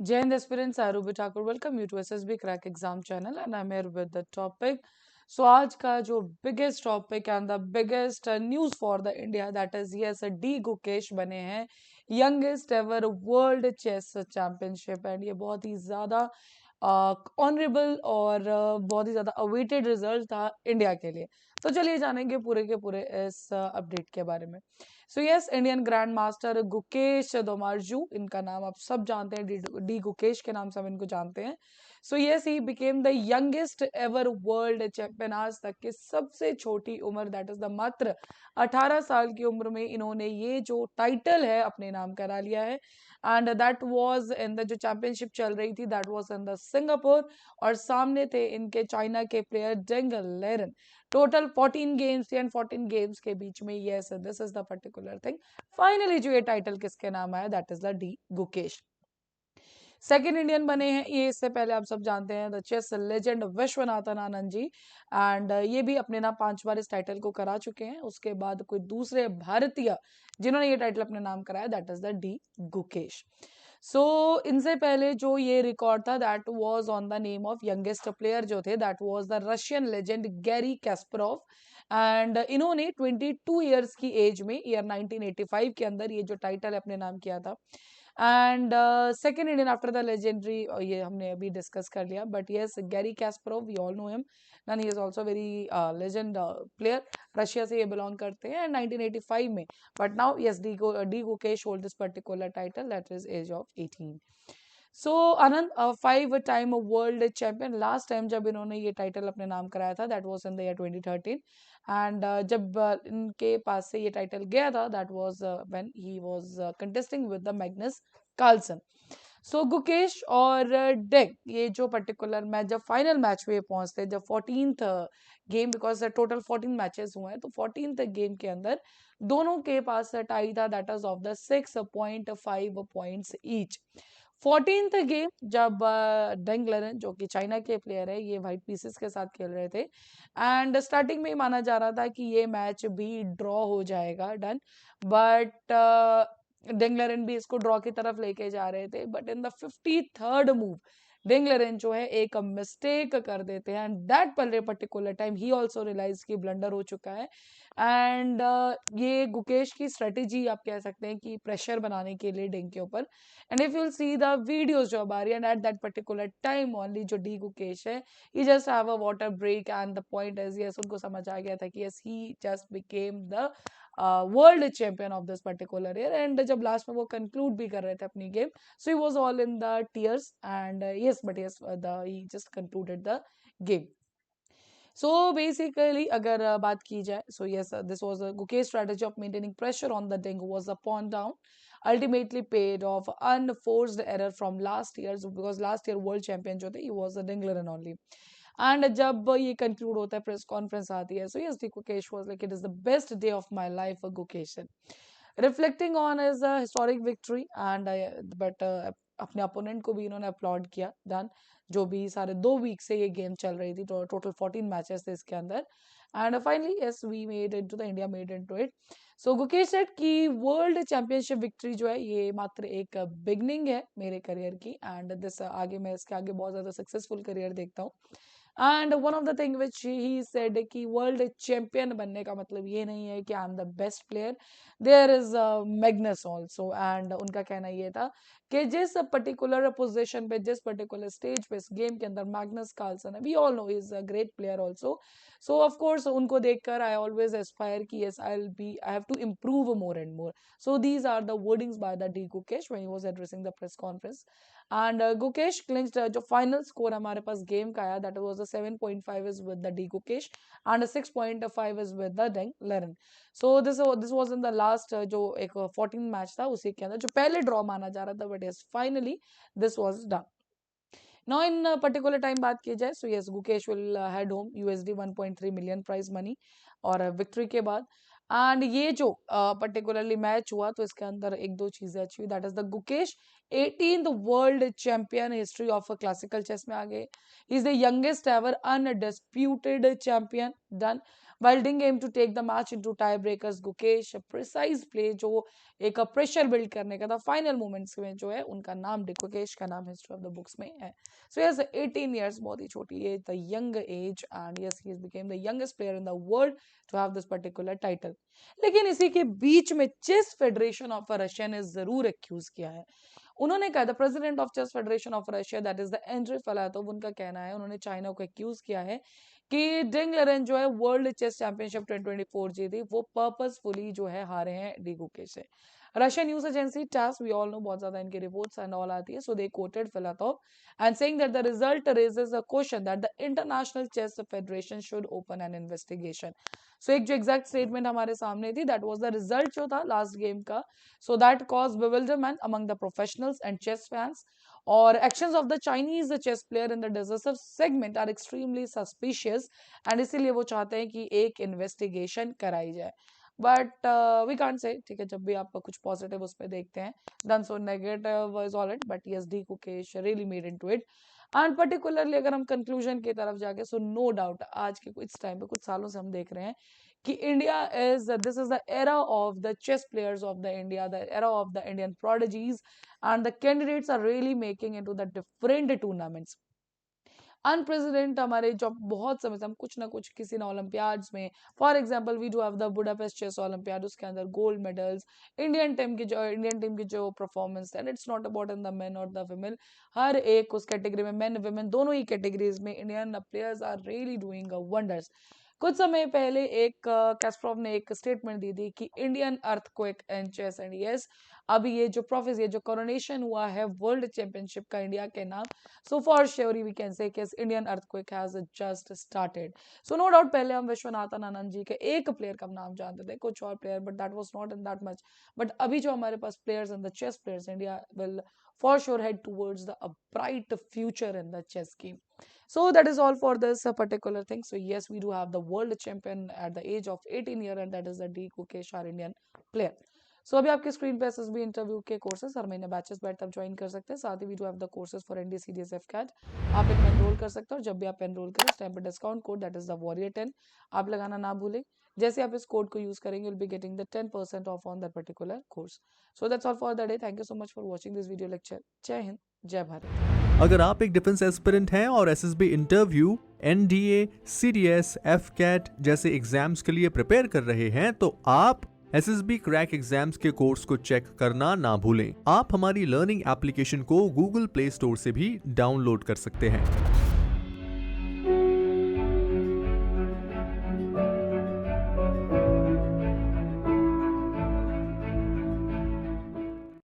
Jai Hind aspirants, I Ruby Thakur. Welcome you to SSB Crack Exam channel and I'm here with the topic. So आज का जो biggest topic and the biggest news for the India that is yes D Gukesh बने हैं youngest ever world chess championship and ये बहुत ही ज़्यादा honourable और बहुत ही ज़्यादा अवेटेड रिजल्ट था इंडिया के लिए। तो चलिए जानेंगे पूरे के पूरे इस अपडेट के बारे में। So yes Indian grandmaster Gukesh Dommaraju, इनका नाम आप सब जानते हैं, डी गुकेश के नाम से हम इनको जानते हैं। So yes he became the youngest ever world champion, आज तक की सबसे छोटी उम्र दैट इज द मात्र 18 साल की उम्र में इन्होंने ये जो टाइटल है अपने नाम करा लिया है। And that was in the जो चैंपियनशिप चल रही थी that was in the Singapore और सामने थे इनके चाइना के player Ding Liren. Total 14 games and 14 games के बीच में yes this is the particular thing. Finally जो ये टाइटल किसके नाम आया that is the D Gukesh. Second Indian बने हैं ये, इससे पहले आप सब जानते हैं the chess legend Viswanathan Anand ji. And ये भी अपने नाम 5 बार इस टाइटल को करा चुके हैं। उसके बाद कोई दूसरे भारतीय जिन्होंने ये टाइटल अपने नाम कराया that is the D Gukesh. So इनसे पहले जो ये रिकॉर्ड था that was on the name of youngest player जो थे that was the Russian legend Garry Kasparov. And इन्होंने 22 ईयर्स की एज में ईयर 1985 के अंदर ये जो टाइटल अपने नाम किया था। And second Indian after the legendary, ये हमने अभी डिस्कस कर लिया, but yes Garry Kasparov we all know him and he is also very legend player. Russia से ये बिलोंग करते हैं एंड 1985 में, but now yes D Gukesh hold this particular title that is age of 18। So Anand 5 time world champion, last time जब इन्होंने ये title अपने नाम कराया था that was in the year 2013। And जब इनके पास से ये टाइटल गया था that was when he was contesting with the Magnus Carlsen. So Gukesh और डेक ये जो पर्टिकुलर मैच जब फाइनल मैच में पहुंचते, जब 14th game, because total 14 matches हुए हैं, तो 14th गेम के अंदर दोनों के पास टाई था that is of the 6.5 points each. 14th game जब डेंग लेरन जो कि चाइना के प्लेयर है ये व्हाइट पीसेस के साथ खेल रहे थे एंड स्टार्टिंग में माना जा रहा था कि ये मैच भी ड्रॉ हो जाएगा डन, बट डेंगलरन भी इसको ड्रॉ की तरफ लेके जा रहे थे, but in the 53rd move Ding Liren जो है एक मिस्टेक कर देते हैं and that particular time he also realize कि ब्लंडर हो चुका है। एंड ये गुकेश की स्ट्रेटेजी आप कह सकते हैं कि प्रेशर बनाने के लिए डेंग के ऊपर। And if you'll see the videos जो अब आ रही है at that particular time only जो डी गुकेश है he just have a water break and the point is yes उनको समझ आ गया था कि yes he just became the world champion of this particular year. And जब लास्ट में वो कंक्लूड भी कर रहे थे अपनी game, so he was all in the tears and yes but yes the he just concluded the game. So basically अगर बात की जाए, so yes this was a Gukesh strategy of maintaining pressure on the Ding वाज अ pawn down ultimately paid off unforced error from last year's, because last year world champion जो थे he was a dingler and only। And जब ये conclude होता है press conference आती है, so yes the Gukesh was like it is the best day of my life Gukesh, reflecting on is a historic victory and but अपने opponent को भी इन्होंने अपलॉड किया डन। जो भी सारे 2 वीक से ये गेम चल रही थी, तो टोटल 14 मैचेस थे इसके अंदर and finally yes we made into the India made into it. So Gukesh set की वर्ल्ड चैंपियनशिप विक्ट्री जो है ये मात्र एक बिगनिंग है मेरे करियर की एंड दिस आगे मैं इसके आगे बहुत ज्यादा सक्सेसफुल करियर देखता हूँ। And one of the thing which he said कि वर्ल्ड चैंपियन बनने का मतलब ये नहीं है कि I am the best player, there is Magnus also. And उनका कहना ये था कि जिस पर्टिकुलर पोजीशन पे, जिस पर्टिकुलर स्टेज पे इस गेम के अंदर मैग्नस कार्लसन है, we all know is a great player also. So of course उनको देखकर आई ऑलवेज एस्पायर कि yes I have to improve more and more. So these are the wordings by the D Gukesh when he was addressing the press conference. And Gukesh clinched जो final score हमारे पास game का आया that was a 7.5 is with the D Gukesh and 6.5 is with the Ding Liren. So this was in the last जो एक 14 match था उसी के अंदर जो पहले ड्रॉ माना जा रहा था, but yes finally this was done. Now in particular time बात की जाए, so yes Gukesh will head home USD 1.3 million prize money और विक्ट्री के बाद। एंड ये जो पर्टिकुलरली मैच हुआ तो इसके अंदर एक दो चीजें अच्छी हुई that is the Gukesh 18th world champion history of classical chess में आ गए। Is the youngest ever undisputed champion done. while Ding aimed to take the match into tiebreakers. Gukesh precise play जो एक प्रेशर बिल्ड करने का था final moments में जो है उनका नाम गुकेश का नाम हिस्ट्री ऑफ द बुक्स में है. So yes, 18 years, बहुत ही छोटी as, the young age, and yes, he became the youngest player in the world to have this particular title. लेकिन इसी के बीच में चेस फेडरेशन ऑफ रशिया ने जरूर एक्यूज किया है. उन्होंने कहा the president of chess federation of Russia that is the Andrey Filatov, उनका कहना है, उन्होंने चाइना को एक्यूज किया है कि डिंग लेरेन जो है वर्ल्ड चेस चैंपियनशिप 2024 जीती, वो पर्पसफुली जो है हारे हैं डी गुकेश से. Russian news agency TASS, we all know, बहुत ज्यादा इनकी रिपोर्ट्स एंड ऑल आती है, so they quoted Filatov and saying that the result raises a question that the international chess federation should open an investigation. So एक जो exact statement हमारे सामने थी, दैट वाज द रिजल्ट जो था last game का, so that cause bewilderment among the professionals and chess fans. और actions of the Chinese chess player in the decisive segment are extremely suspicious and इसीलिए वो चाहते हैं कि एक इन्वेस्टिगेशन कराई जाए. बट वी कांट से, ठीक है, जब भी आप कुछ पॉजिटिव उस पर देखते हैं, done so negative is all it, but yes D Gukesh really made into it. And particularly अगर हम कंक्लूजन की तरफ जाके, सो नो डाउट आज के इस टाइम पे कुछ सालों से हम देख रहे हैं कि India this is the era of the chess players of the India, the era of the Indian prodigies, and the candidates are really making into the different tournaments. Unprecedented हमारे जो बहुत समय से हम कुछ ना कुछ किसी ना ओलंपियाड्स में, for example we do have the Budapest chess olympiad, उसके अंदर गोल्ड मेडल्स, इंडियन टीम की जो performance, and it's not about in the men और द विमेन, हर एक उस कैटेगरी में, मेन विमेन दोनों ही कैटेगरीज में Indian players are really doing wonders. कुछ समय पहले एक कैस्प्रोव ने एक स्टेटमेंट दी थी कि Indian earthquake in chess, and yes, अभी ये जो प्रोफेस, ये जो कोरोनेशन हुआ है वर्ल्ड चैंपियनशिप का इंडिया के नाम, so for sure we can say कि Indian earthquake has just started. So no doubt पहले हम विश्वनाथन आनंद जी के एक प्लेयर का नाम जानते थे, कुछ और player, but that was not in that much. But अभी जो हमारे पास players in the chess players, India will for sure head towards a bright future in the chess game. So that is all for this particular thing. So yes, we do have the world champion at the age of 18 year, and that is the D Gukesh, our Indian player. So अभी आपके screen पे SSB interview के courses हर महीने batches बैठ आप join कर सकते हैं. साथ ही we do have the courses for NDA CDS AFCAT, आप इनमें एनरोल कर सकते हो. जब भी आप एनरोल करें, इस टाइम पे discount code that is the warrior 10 आप लगाना ना भूलें. जैसे आप इस कोड को यूज करेंगे, you'll be getting the 10% off on that particular course. So that's all for the day. Thank you so much for watching this video lecture. जय हिंद, जय भारत. अगर आप एक डिफेंस एस्पिरेंट हैं और SSB interview, NDA, CDS, AFCAT जैसे exams के लिए प्रिपेयर कर रहे हैं, तो आप एसएसबी क्रैक एग्जाम्स के कोर्स को चेक करना ना भूलें. आप हमारी लर्निंग एप्लीकेशन को गूगल प्ले स्टोर से भी डाउनलोड कर सकते हैं.